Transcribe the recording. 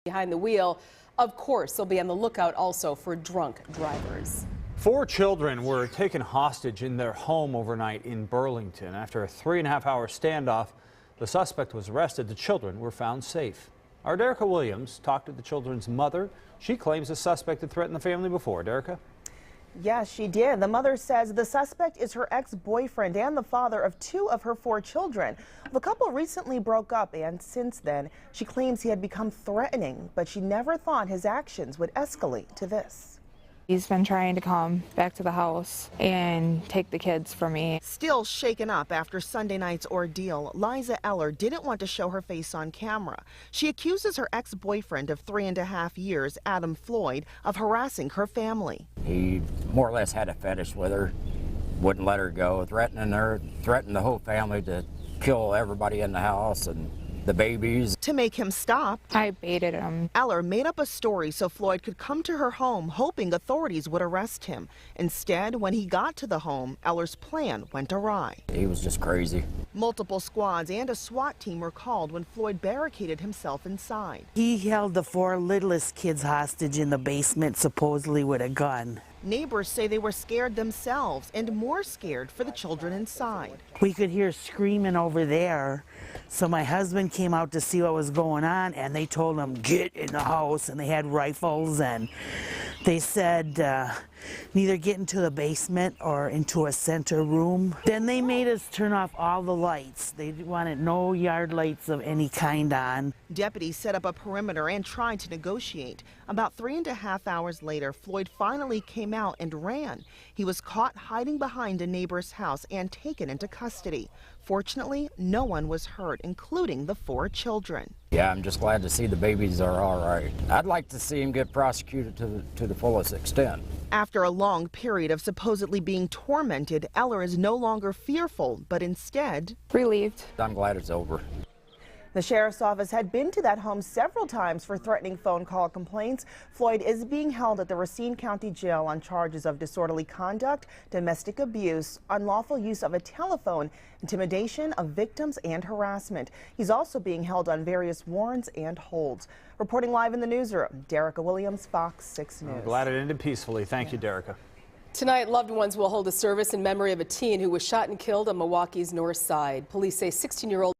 behind the wheel. Of course, they'll be on the lookout also for drunk drivers. 4 children were taken hostage in their home overnight in Burlington. After a 3.5-hour standoff, the suspect was arrested. The children were found safe. Our Derica Williams talked to the children's mother. She claims the suspect had threatened the family before. Derica? Yes, she did. The mother says the suspect is her ex-boyfriend and the father of 2 of her 4 children. The couple recently broke up, and since then, she claims he had become threatening, but she never thought his actions would escalate to this. He's been trying to come back to the house and take the kids from me. Still shaken up after Sunday night's ordeal, Liza Eller didn't want to show her face on camera. She accuses her ex-boyfriend of 3.5 years, Adam Floyd, of harassing her family. He more or less had a fetish with her, wouldn't let her go, threatened the whole family to kill everybody in the house and the babies. To make him stop, I baited him. Eller made up a story so Floyd could come to her home, hoping authorities would arrest him. Instead, when he got to the home, Eller's plan went awry. He was just crazy. Multiple squads and a SWAT team were called when Floyd barricaded himself inside. He held the 4 littlest kids hostage in the basement, supposedly with a gun. Neighbors say they were scared themselves and more scared for the children inside. We could hear screaming over there, so my husband came out to see what was going on, and they told him, get in the house, and they had rifles, and they said neither get into the basement or into a center room. Then they made us turn off all the lights. They wanted no yard lights of any kind on. Deputies set up a perimeter and tried to negotiate. About 3.5 hours later, Floyd finally came out and ran. He was caught hiding behind a neighbor's house and taken into custody. Fortunately, no one was hurt, including the 4 children. Yeah, I'm just glad to see the babies are all right. I'd like to see him get prosecuted to the fullest extent. After a long period of supposedly being tormented, Eller is no longer fearful, but instead Relieved. I'm glad it's over. the sheriff's office had been to that home several times for threatening phone call complaints. Floyd is being held at the Racine County Jail on charges of disorderly conduct, domestic abuse, unlawful use of a telephone, intimidation of victims, and harassment. He's also being held on various warrants and holds. Reporting live in the newsroom, Derica Williams, Fox 6 News. I'm glad it ended peacefully. Thank you, Derica. Tonight, loved ones will hold a service in memory of a teen who was shot and killed on Milwaukee's north side. Police say 16-year-old